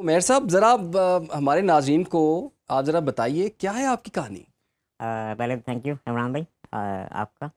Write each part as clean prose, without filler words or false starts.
मेहर साहब ज़रा हमारे नाज़रीन को आप ज़रा बताइए क्या है आपकी कहानी। पहले तो थैंक यू इमरान भाई, आपका।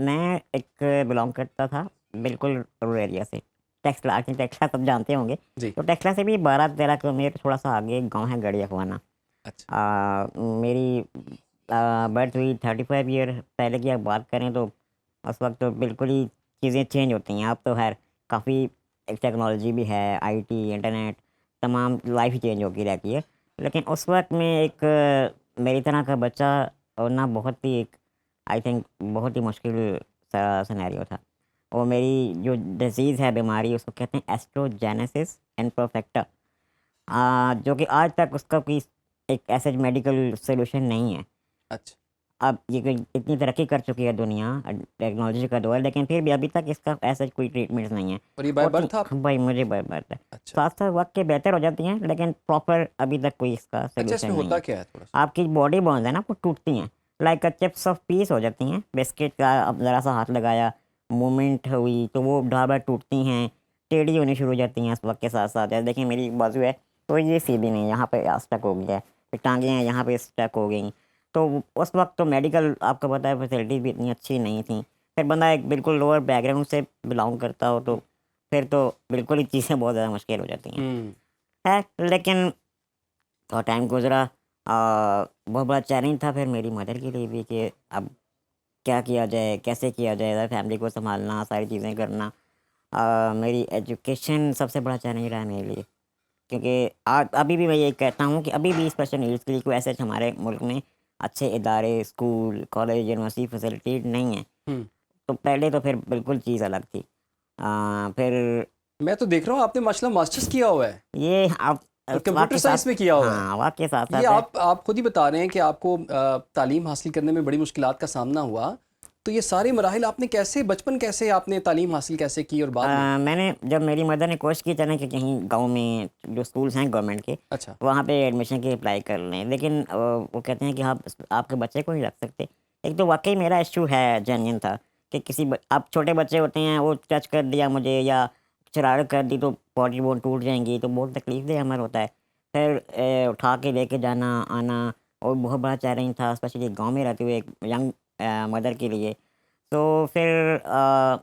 मैं एक बिलोंग करता था बिल्कुल रूरल एरिया से। टेक्सला, आई टेक्सला सब जानते होंगे। जी। तो टेक्सला से भी 12-13 किलोमीटर थोड़ा सा आगे एक गांव है गड़िया खुआना। अच्छा। मेरी बर्थ हुई 35 ईयर पहले की आप बात करें तो उस वक्त तो बिल्कुल ही चीज़ें चेंज होती हैं। अब तो खैर काफ़ी टेक्नोलॉजी भी है, आईटी, इंटरनेट, तमाम लाइफ ही चेंज होती रहती है। लेकिन उस वक्त में एक मेरी तरह का बच्चा होना बहुत ही एक आई थिंक बहुत ही मुश्किल सिनेरियो था। और मेरी जो डिजीज़ है, बीमारी, उसको कहते हैं एस्ट्रोजेनेसिस इम्परफेक्टा, जो कि आज तक उसका कोई एक ऐसा मेडिकल सोल्यूशन नहीं है। अच्छा। अब ये कोई इतनी तरक्की कर चुकी है दुनिया, टेक्नोलॉजी का दौर है, लेकिन फिर भी अभी तक इसका ऐसा कोई ट्रीटमेंट नहीं है। और ये बाय और बर्थ आप। भाई मुझे बर्बाद है। अच्छा। साथ साथ वक्त के बेहतर हो जाती हैं, लेकिन प्रॉपर अभी तक कोई इसका अच्छा, सोल्यूशन इसमें नहीं होता है। क्या है थोड़ा सा। आपकी बॉडी बोन्स है ना, वो टूटती हैं, लाइक चिप्स ऑफ पीस हो जाती हैं बिस्किट का। अब ज़रा सा हाथ लगाया, मूवमेंट हुई तो वो ढाबा टूटती हैं, टेढ़ी होनी शुरू हो जाती हैं। इस वक्त के साथ साथ देखिए मेरी बाजू है तो ये सीधी नहीं, यहाँ पे स्टक हो गया है। फिर टांगें हैं, यहाँ पे स्टक हो गई। तो उस वक्त तो मेडिकल आपको पता है फैसिलिटीज़ भी इतनी अच्छी नहीं थी। फिर बंदा एक बिल्कुल लोअर बैकग्राउंड से बिलोंग करता हो तो फिर तो बिल्कुल ही चीज़ें बहुत ज़्यादा मुश्किल हो जाती हैं। हम्म। है लेकिन थोड़ा टाइम गुजरा, बहुत बड़ा चैलेंज था फिर मेरी मदर के लिए भी कि अब क्या किया जाए, कैसे किया जाए, फैमिली को संभालना, सारी चीज़ें करना। मेरी एजुकेशन सबसे बड़ा चैलेंज रहा है मेरे लिए, क्योंकि आज अभी भी मैं ये कहता हूँ कि अभी भी स्पेशल नीड्स के लिए कोई ऐसे हमारे मुल्क में अच्छे इदारे, स्कूल, कॉलेज, यूनिवर्सिटी फैसिलिटी नहीं है। हम्म। तो पहले तो फिर बिल्कुल चीज़ अलग थी। फिर मैं तो देख रहा हूँ आपने माशाल्लाह मास्टर्स किया हुआ है ये आप और वाक़ कंप्यूटर के साथ, साइंस में किया हुआ है। हाँ, वाक़ के साथ ये साथ है। आप खुद ही बता रहे हैं कि आपको तालीम हासिल करने में बड़ी मुश्किलात का सामना हुआ। तो ये सारे मराहिल आपने कैसे, बचपन कैसे आपने तालीम हासिल कैसे की और बाद में। मैंने जब मेरी मदर ने कोशिश की थी ना कि कहीं गांव में जो स्कूल्स हैं गवर्नमेंट के, अच्छा। वहाँ पे एडमिशन के अप्लाई कर लें, लेकिन वो कहते हैं कि आप आपके बच्चे को नहीं रख सकते। एक तो वाकई मेरा इशू है, जेन्युइन था कि आप छोटे बच्चे होते हैं, वो टच कर दिया मुझे या शरारत कर दी तो बॉडी बोन टूट जाएंगी, तो बहुत तकलीफ अमर होता है। फिर उठा के लेके जाना आना और बहुत बड़ा चैलेंज था, स्पेशली गाँव में रहते हुए एक यंग मदर के लिए। तो फिर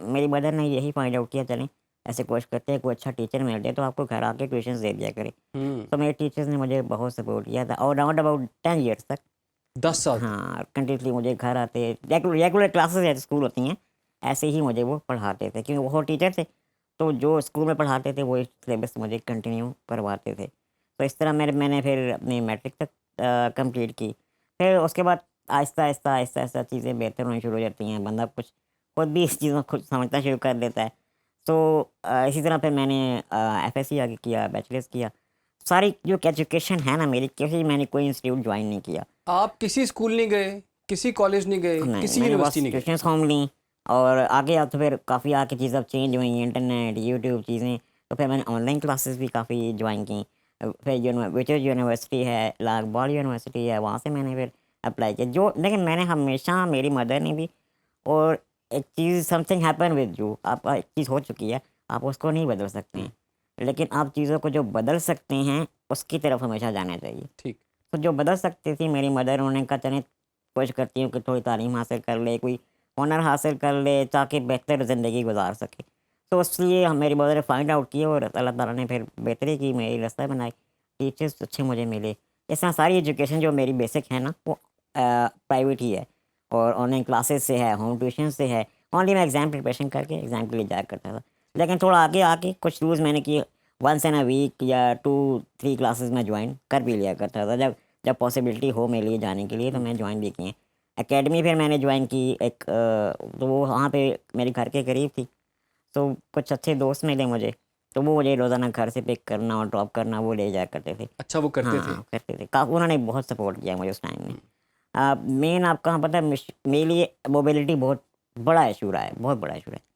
मेरी मदर ने यही फाइंड आउट किया, चलें ऐसे कोशिश करते हैं कोई अच्छा टीचर मिल जाए तो आपको घर आके ट्यूशन दे दिया करे। हम्म। तो मेरे टीचर्स ने मुझे बहुत सपोर्ट किया था और राउंड अबाउट 10 ईयर्स तक, 10 साल तक। हाँ, कंटिन्यूसली मुझे घर आते, रेगुलर क्लासेस है स्कूल होती हैं, ऐसे ही मुझे वो पढ़ाते थे क्योंकि वो टीचर थे। तो जो स्कूल में पढ़ाते थे वो सिलेबस मुझे कंटिन्यू करवाते थे। तो इस तरह मैंने फिर अपनी मैट्रिक तक कंप्लीट की। फिर उसके बाद आहिस्ता आहिस्ता आहिस्ता आहिस्ता चीज़ें बेहतर होनी शुरू हो जाती हैं, बंदा कुछ खुद भी इस चीज़ में खुद समझना शुरू कर देता है। तो इसी तरह फिर मैंने एफएससी आगे किया, बैचलर्स किया। सारी जो एजुकेशन है ना मेरी, किसी मैंने कोई इंस्टीट्यूट ज्वाइन नहीं किया। आप किसी स्कूल नहीं गए, किसी कॉलेज नहीं गए, नहीं, किसी मैंने यूनिवर्सिटी बस नहीं गए। ट्यूशन्स होम ली। और आगे अब तो फिर काफ़ी आगे चीज़ें अब चेंज हुई, इंटरनेट, यूट्यूब चीज़ें। तो फिर मैंने ऑनलाइन क्लासेस भी काफ़ी ज्वाइन की। फिर विचर यूनिवर्सिटी है, लालबाग यूनिवर्सिटी है, वहाँ से मैंने फिर अप्लाई किया। जो लेकिन मैंने हमेशा, मेरी मदर ने भी, और एक चीज़, समथिंग हैपन विद यू, आप एक चीज़ हो चुकी है, आप उसको नहीं बदल सकते हम्म। हैं, लेकिन आप चीज़ों को जो बदल सकते हैं उसकी तरफ हमेशा जाना चाहिए। ठीक। तो जो बदल सकती थी मेरी मदर, उन्होंने कहा चलें कोशिश करती हूँ कि थोड़ी तालीम हासिल कर ले, कोई हुनर हासिल कर ले ताकि बेहतर ज़िंदगी गुजार सके। तो इसलिए हम मेरी मदर ने फाइंड आउट किया और अल्लाह ताला ने फिर बेहतरी की, मेरी रास्ता बनाई, टीचर्स अच्छे मुझे मिले। इस तरह सारी एजुकेशन जो मेरी बेसिक है ना वो प्राइवेट ही है, और ऑनलाइन क्लासेस से है, होम ट्यूशन से है। ओनली मैं एग्ज़ाम प्रिपरेशन करके एग्ज़ाम के लिए जाया करता था। लेकिन थोड़ा आगे आके कुछ रूल्स मैंने किए, वंस इन अ वीक या 2-3 क्लासेस में ज्वाइन कर भी लिया करता था, जब जब पॉसिबिलिटी हो मेरे लिए जाने के लिए तो हम्म। मैं ज्वाइन भी किए। एकेडमी फिर मैंने ज्वाइन की एक, तो वो वहाँ पे मेरे घर के करीब थी। तो कुछ अच्छे दोस्त मिले मुझे, तो वो मुझे रोज़ाना घर से पिक करना और ड्रॉप करना वो ले जाया करते थे। अच्छा, वो करते थे। हाँ, करते थे, काफ़ी उन्होंने बहुत सपोर्ट किया मुझे उस टाइम में। मेन आपको हाँ पता है, मेरे लिए मोबिलिटी बहुत बड़ा इशू रहा है, बहुत बड़ा इशू रहा है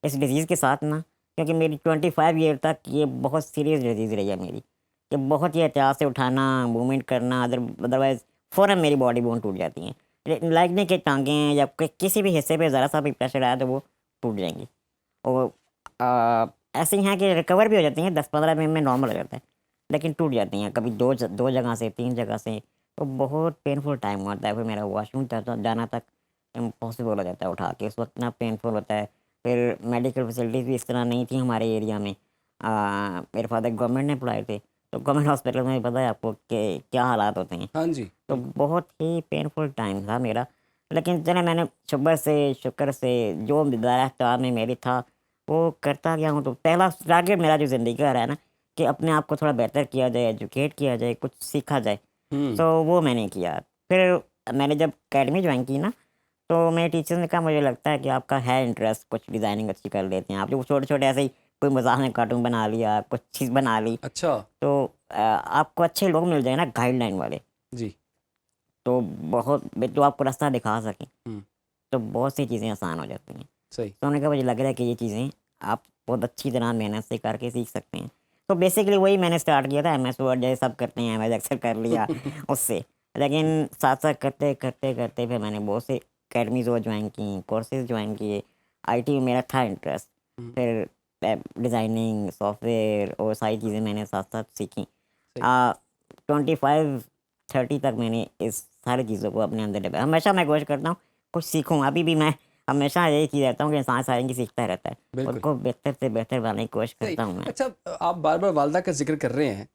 इस डिज़ीज़ के साथ ना, क्योंकि मेरी 25 ईयर तक ये बहुत सीरियस डिज़ीज़ रही है मेरी, कि बहुत ही एहतियात से उठाना, मूवमेंट करना, अदरवाइज़ फ़ौरन मेरी बॉडी बोन टूट जाती हैं। लाइक नहीं कि टांगें या किसी भी हिस्से पे ज़रा सा भी प्रेशर आया तो वो टूट जाएंगी। और ऐसी हैं कि रिकवर भी हो जाती हैं, 10-15 मिनट में नॉर्मल हो जाता है, लेकिन टूट जाती हैं कभी दो जगह से, 3 जगह से। तो बहुत पेनफुल टाइम होता है, फिर मेरा वॉशरूम जाना तक इम्पॉसिबल हो जाता है उठा के, उस वक्त इतना पेनफुल होता है। फिर मेडिकल फैसिलिटीज़ भी इस तरह नहीं थी हमारे एरिया में। मेरे फादर गवर्नमेंट ने पढ़ाए थे, तो गवर्नमेंट हॉस्पिटल में पता है आपको कि क्या हालात होते हैं। हाँ जी, तो बहुत ही पेनफुल टाइम था मेरा, लेकिन चले मैंने सुबह से शुक्र से जो दायरा इख्तियार में मेरी था वो करता गया हूँ। तो पहला टारगेट मेरा जो ज़िंदगी का रहा है ना, कि अपने आप को थोड़ा बेहतर किया जाए, एजुकेट किया जाए, कुछ सीखा जाए। हुँ, तो वो मैंने किया। फिर मैंने जब अकेडमी ज्वाइन की ना, तो मेरे टीचर ने कहा मुझे लगता है कि आपका है इंटरेस्ट, कुछ डिज़ाइनिंग अच्छी कर लेते हैं आप। जो छोटे-छोटे ऐसे ही कोई मज़ाक में कार्टून बना लिया, कुछ चीज़ बना ली, अच्छा, तो आपको अच्छे लोग मिल जाए ना गाइडलाइन वाले, जी, तो बहुत जो आपको रास्ता दिखा सकें, हुँ, तो बहुत सी चीज़ें आसान हो जाती हैं। सही, तो उन्होंने कहा मुझे लग रहा है कि ये चीज़ें आप बहुत अच्छी तरह मेहनत से करके सीख सकते हैं। तो बेसिकली वही मैंने स्टार्ट किया था, एमएस वर्ड जैसे सब करते हैं, एमएस एक्सेल कर लिया उससे। लेकिन साथ-साथ करते फिर मैंने बहुत सी अकेडमीज़ और ज्वाइन की, कोर्सेज़ ज्वाइन किए। आईटी में मेरा था इंटरेस्ट। हुँ, फिर डिज़ाइनिंग, सॉफ्टवेयर और सारी चीज़ें मैंने साथ-साथ सीखी। सही, 25-30 तक मैंने इस सारी चीज़ों को अपने अंदर डेवलप, हमेशा मैं कोशिश करता हूँ कुछ सीखूँ। अभी भी मैं हमेशा यही चीज़ रहता हूँ कि इंसान सारी चीज़ सीखता रहता है। खुद बिल्कुल, को बेहतर से बेहतर बनाने की कोशिश सही। करता हूँ मैं। अच्छा आप बार-बार वालदा का ज़िक्र कर रहे हैं,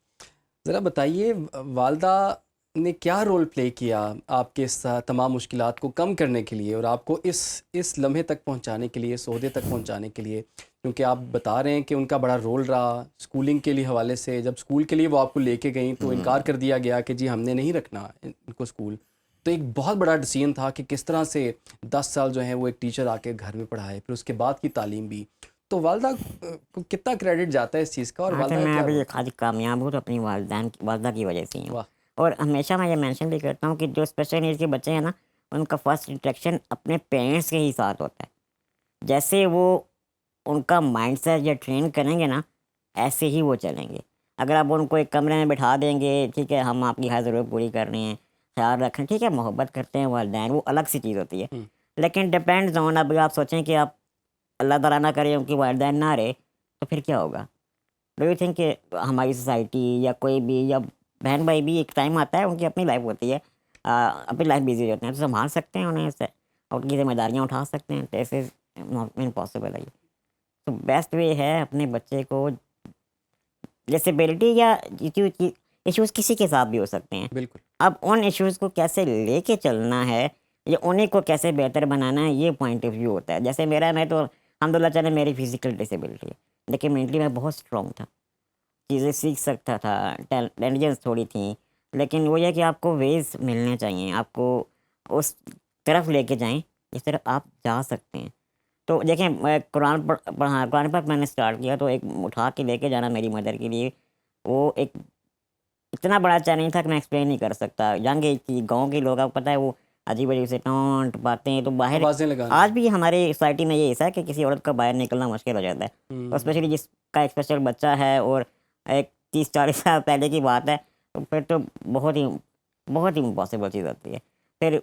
ज़रा बताइए वालदा ने क्या रोल प्ले किया आपके इस तमाम मुश्किलात को कम करने के लिए और आपको इस लम्हे तक पहुंचाने के लिए, इस ओहदे तक पहुंचाने के लिए? क्योंकि आप बता रहे हैं कि उनका बड़ा रोल रहा स्कूलिंग के लिए हवाले से, जब स्कूल के लिए वो आपको लेके गईं तो इनकार हुँ। कर दिया गया कि जी हमने नहीं रखना इनको स्कूल। तो एक बहुत बड़ा डिसीजन था कि किस तरह से 10 साल जो हैं वो एक टीचर आके घर में पढ़ाए, फिर उसके बाद की तालीम भी। तो वालदा को कितना क्रेडिट जाता है इस चीज़ का और हाँ, तो वालदा का मैं क्या अभी रोल एक था? आधी कामयाब हूँ तो अपनी वालदा की वजह से ही हूँ। वाह! और हमेशा मैं ये मेंशन भी करता हूँ कि जो स्पेशल नीड्स के बच्चे हैं ना, उनका फर्स्ट इंटरेक्शन अपने पेरेंट्स के ही साथ होता है। जैसे वो उनका माइंडसेट या ट्रेन करेंगे ना, ऐसे ही वो चलेंगे। अगर आप उनको एक कमरे में बिठा देंगे, ठीक है, हम आपकी हर ज़रूरत पूरी कर रहे हैं, ख़्याल रख रहे हैं, ठीक है, मोहब्बत करते हैं वालिदैन, वो अलग सी चीज़ होती है। हुँ, लेकिन डिपेंड्स ऑन, अब आप सोचें कि आप अल्लाह ताला ना करे उनके वालिदैन ना रहे, तो फिर क्या होगा? डू यू थिंक कि हमारी सोसाइटी या कोई भी या बहन भाई भी एक टाइम आता है, उनकी अपनी लाइफ होती है, अपनी लाइफ बिजी होते हैं, तो संभाल सकते हैं उन्हें से, और उनकी जिम्मेदारियाँ उठा सकते हैं? दिस इज़ नॉट इम्पॉसिबल है ये। तो बेस्ट वे है अपने बच्चे को, डिसेबिलिटी या इश्यूज़ किसी के साथ भी हो सकते हैं। बिल्कुल। अब उन इश्यूज़ को कैसे लेके चलना है या उन्हीं को कैसे बेहतर बनाना है, ये पॉइंट ऑफ व्यू होता है। जैसे मेरा, मैं तो अल्हम्दुलिल्लाह चले मेरी फिज़िकल डिसेबिलिटी है, लेकिन मेंटली मैं बहुत स्ट्रॉन्ग था। चीज़ें सीख सकता था, इंटेलिजेंस थोड़ी थी, लेकिन वो ये है कि आपको वेज़ मिलने चाहिए, आपको उस तरफ लेके जाएँ, जिस तरफ आप जा सकते हैं। तो देखिए, मैं कुरान पाक मैंने स्टार्ट किया, तो एक उठा के लेके जाना मेरी मदर के लिए, वो एक इतना बड़ा चैलेंज था कि मैं एक्सप्लेन नहीं कर सकता। यंग एज थी, गाँव के लोग, आपको पता है, वो अजीब-अजीब से टॉन्ट बातें, तो बाहर आवाज़ें लगाना। आज भी हमारी सोसाइटी में ये हिस्सा है कि किसी औरत का बाहर निकलना मुश्किल हो जाता है। और हुँ, स्पेशली जिसका एक स्पेशल बच्चा है और एक 30-40 साल पहले की बात है, तो फिर तो बहुत ही इम्पॉसिबल चीज़ होती है। फिर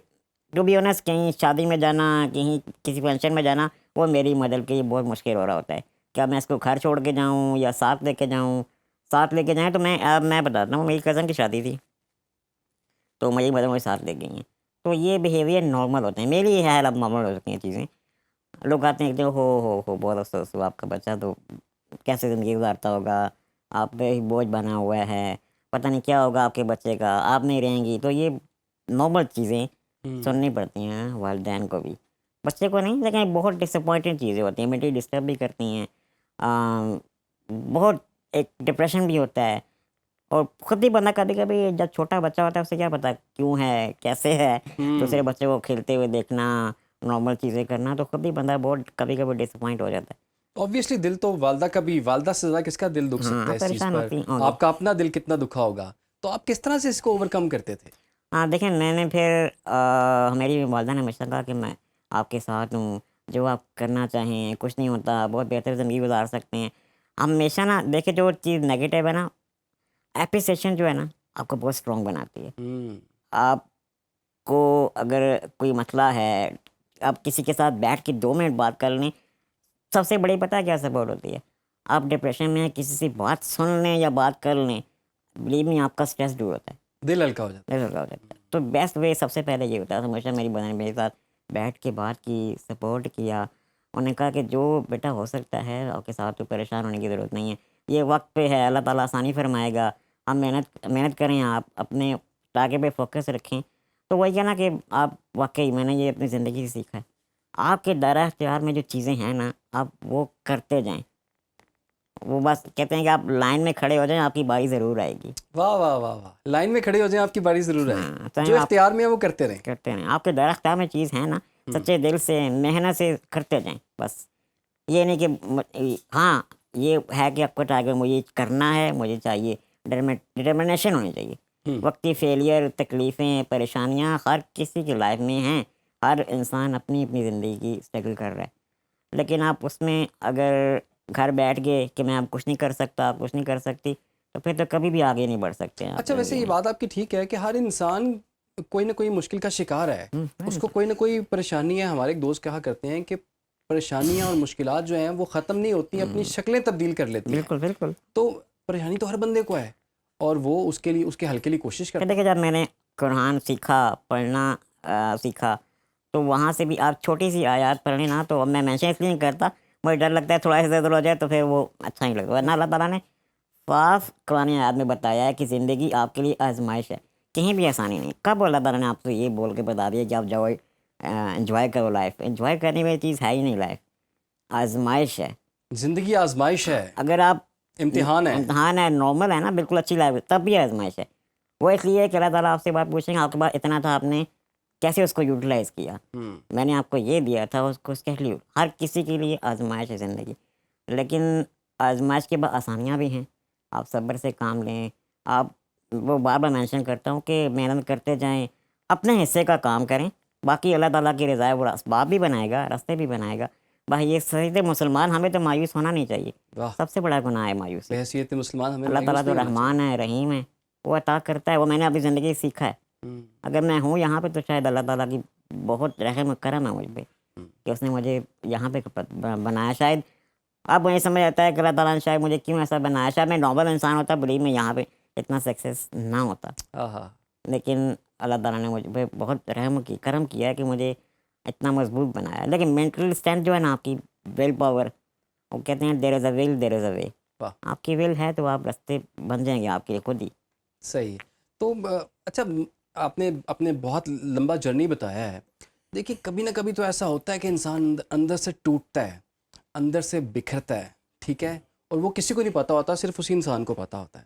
टू बी ऑनेस्ट, कहीं शादी में जाना, कहीं किसी फंक्शन में जाना, वो मेरी मदर के लिए बहुत मुश्किल हो रहा होता है। क्या मैं इसको घर छोड़ के जाऊँ या साथ लेके जाऊँ? साथ लेके जाएँ तो मैं बताता हूँ, मेरी कज़न की शादी थी, तो मेरी मदर मुझे साथ ले गई हैं। तो ये बिहेवियर नॉर्मल होते हैं, मेरे लिए है, अब नॉर्मल हो सकती हैं चीज़ें। लोग आते हैं कि हो बहुत अफ़सोस हुआ, आपका बच्चा तो कैसे ज़िंदगी गुज़ारता होगा, आप पे ही बोझ बना हुआ है, पता नहीं क्या होगा आपके बच्चे का, आप नहीं रहेंगी। तो ये नॉर्मल चीज़ें हुँ, सुननी पड़ती हैं वालिदैन को भी। बच्चे को नहीं, लेकिन बहुत डिसअपॉइंटिंग चीज़ें होती हैं, मेंटली डिस्टर्ब भी करती हैं। बहुत एक डिप्रेशन भी होता है, और खुद ही बंदा कभी-कभी, जब छोटा बच्चा होता है, उसे क्या पता क्यों है, कैसे है, दूसरे हुँ। बच्चे को खेलते हुए देखना, नॉर्मल चीज़ें करना, तो खुद ही बंदा बहुत कभी-कभी डिसअपॉइंट हो जाता है। ऑब्वियसली दिल तो वालदा का भी, वालदा से ज़्यादा किसका दिल दुख सकता हाँ, है इस चीज़ परेशान पर? होती होंगी। आपका अपना दिल कितना दुखा होगा। तो आप किस तरह से इसको ओवरकम करते थे? हाँ, देखिए, मैंने फिर मेरी वालिदा ने हमेशा कहा कि मैं आपके साथ हूँ, जो आप करना चाहें, कुछ नहीं होता, बहुत बेहतर ज़िंदगी गुज़ार सकते हैं। हमेशा ना देखिए, जो चीज़ नेगेटिव है ना, एप्रिसिएशन जो है ना, आपको बहुत स्ट्रॉन्ग बनाती है। हुँ, आपको अगर कोई मसला है, आप किसी के साथ बैठ के 2 मिनट बात कर लें, सबसे बड़ी पता है क्या सपोर्ट होती है? आप डिप्रेशन में हैं, किसी से बात सुन लें या बात कर लें, बिलीव मी आपका स्ट्रेस दूर होता है, दिल हल्का हो जाता दिल हल्का हो जाता है। तो बेस्ट वे सबसे पहले ये होता है। हमेशा मेरी बहन ने मेरे साथ बैठ के बात की, सपोर्ट किया। उन्होंने कहा कि जो बेटा हो सकता है आपके साथ, तो परेशान होने की ज़रूरत नहीं है, ये वक्त पे है, अल्लाह ताला आसानी फरमाएगा। आप मेहनत मेहनत करें, आप अपने टारगेट पे फोकस रखें। तो वही है ना कि आप वाकई, मैंने ये अपनी ज़िंदगी से सीखा है, आपके दायरा इख्तियार में जो चीज़ें हैं ना, आप वो करते जाएं। वो बस कहते हैं कि आप लाइन में खड़े हो जाएं, आपकी बारी ज़रूर आएगी। वाह वाह वाह वाह, लाइन में खड़े हो जाएं, आपकी बारी ज़रूर आएगी। हाँ, चाहे जो आप इख्तियार में है वो करते रहें। करते रहें, आपके दायरा इख्तियार में चीज़ है ना, सच्चे दिल से मेहनत से करते जाएं बस। ये नहीं कि हाँ, ये है कि आपको टारगेट मुझे करना है, मुझे चाहिए, डिटर्मिनेशन होनी चाहिए। वक्ती फेलियर, तकलीफ़ें, परेशानियाँ हर किसी की लाइफ में हैं। हर इंसान अपनी अपनी ज़िंदगी की स्ट्रगल कर रहा है, लेकिन आप उसमें अगर घर बैठ गए कि मैं अब कुछ नहीं कर सकता, आप कुछ नहीं कर सकती, तो फिर तो कभी भी आगे नहीं बढ़ सकते हैं आप अच्छा, वैसे ज़िंदगी ये में। बात आपकी ठीक है कि हर इंसान कोई ना कोई मुश्किल का शिकार है, उसको कोई ना कोई परेशानी है। हमारे एक दोस्त कहा करते हैं कि परेशानियां और मुश्किलात जो हैं वो ख़त्म नहीं होती, अपनी शक्लें तब्दील कर लेती हैं। बिल्कुल, बिल्कुल। तो परेशानी तो हर बंदे को है, और वो उसके लिए, उसके हल के लिए कोशिश फिर करता है। देखिए, जब मैंने कुरान सीखा, पढ़ना सीखा, तो वहाँ से भी आप छोटी सी आयत पढ़ें ना, तो अब मैं मेंशन इसलिए नहीं करता, मुझे डर लगता है थोड़ा सा इधर हो जाए तो फिर वो अच्छा नहीं लगता। वरना अल्लाह ताला ने साफ कुरान आयत में बताया है कि ज़िंदगी आपके लिए आजमाइश है, कहीं भी आसानी नहीं। कब अल्लाह ताला ने आपसे ये बोल के बता दिया कि आप जाओ एंजॉय करो लाइफ? एंजॉय करने वाली चीज़ है ही नहीं लाइफ, आजमाइश है। ज़िंदगी आजमाइश है, अगर आप इम्तिहान है। इम्तहान है, नॉर्मल है ना, बिल्कुल अच्छी लाइफ है, तब भी आजमाइश है। वो इसलिए है कि अल्लाह ताला आपसे बात पूछेंगे, आपके पास इतना था, आपने कैसे उसको यूटिलाइज़ किया? मैंने आपको ये दिया था, उसको उसके लिए हर किसी के लिए आजमाइश है ज़िंदगी। लेकिन आजमाइश के बाद आसानियाँ भी हैं, आप सब्र से काम लें। आप, वो बार बार मेंशन करता हूँ कि मेहनत करते जाएं, अपने हिस्से का काम करें, बाकी अल्लाह ताला की रज़ा है, वो असबाब भी बनाएगा, रास्ते भी बनाएगा। भाई ये सही मुसलमान, हमें तो मायूस होना नहीं चाहिए, वाह, सबसे बड़ा गुनाह है मायूसी। बहैसियत मुसलमान हमें अल्लाह ताला मायूस तो नहीं होना चाहिए। रहमान है, रहीम है, वो अता करता है। वो मैंने अपनी ज़िंदगी से सीखा है। हम्म, अगर मैं हूँ यहाँ पे, तो शायद अल्लाह ताला की बहुत रहम करम है मुझ पे हम्म, कि उसने मुझे यहाँ पे बनाया। शायद अब मुझे समझ आता है कि अल्लाह ताला ने शायद मुझे क्यों ऐसा बनाया। शायद मैं नॉर्मल इंसान होता, बड़ी मैं यहाँ पे इतना सक्सेस ना होता, आहा, लेकिन अल्लाह ताला ने मुझ पे बहुत रहम की करम किया है कि मुझे इतना मजबूत बनाया। लेकिन मेंटल स्ट्रेंथ जो है ना, आपकी विल पावर, वो कहते हैं there is a will there is a way. वाह, आपकी विल है तो आप रास्ते बन जाएंगे आपके लिए खुद ही। सही है। तो अच्छा, आपने आपने बहुत लंबा जर्नी बताया है। देखिए, कभी ना कभी तो ऐसा होता है कि इंसान अंदर से टूटता है, अंदर से बिखरता है, ठीक है, और वो किसी को नहीं पता होता, सिर्फ उसी इंसान को पता होता है।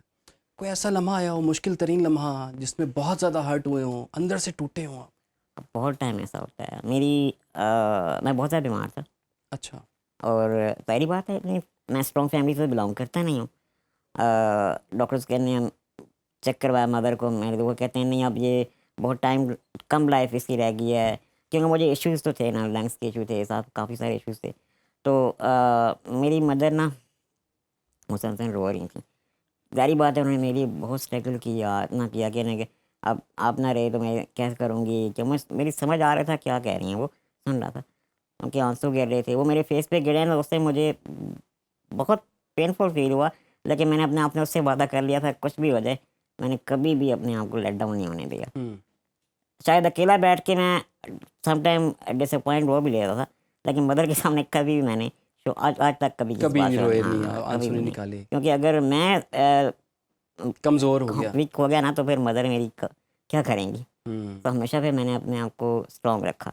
कोई ऐसा लम्हा आया हो, मुश्किल तरीन लम्हा, जिसमें बहुत ज़्यादा हर्ट हुए हों, अंदर से टूटे हों आप? अब बहुत टाइम ऐसा होता है। मैं बहुत ज़्यादा बीमार था, अच्छा। और पहली बात है, इतनी मैं स्ट्रॉन्ग फैमिली से बिलोंग करता नहीं हूँ। डॉक्टर्स कहने हैं, चेक करवाया मदर को, मेरे वो कहते हैं नहीं, अब ये बहुत टाइम, कम लाइफ इसकी रह गई है। क्योंकि मुझे इश्यूज़ तो थे ना, लंग्स के इशू थे, साथ काफ़ी सारे इश्यूज़ थे। तो मेरी मदर ना मुसलसल रो रही थी। ज़ाहिर बात है, उन्होंने मेरे लिए बहुत स्ट्रगल किया, इतना किया कि नहीं कि अब आप ना रहे तो मैं कैसे करूँगी। कि मैं, मेरी समझ आ रहा था क्या कह रही हैं, वो सुन रहा था, उनके आंसू गिर रहे थे, वो मेरे फेस पे गिरे ना, उससे मुझे बहुत पेनफुल फील हुआ। लेकिन मैंने अपने आप ने उससे वादा कर लिया था, कुछ भी हो जाए, मैंने कभी भी अपने आप को लेट डाउन नहीं होने दिया। हम्म, शायद अकेला बैठ के मैं सम टाइम डिसअपॉइंट हो भी लेता था, लेकिन मदर के सामने कभी भी मैंने शो आज आज तक कभी किसी कभी बात नहीं शो रोए, नहीं हाँ, कभी आंसू भी नहीं नहीं। निकाले, क्योंकि अगर मैं कमज़ोर हो गया। वीक हो गया ना, तो फिर मदर मेरी क्या करेंगी। हम्म, तो हमेशा फिर मैंने अपने आप को स्ट्रॉन्ग रखा।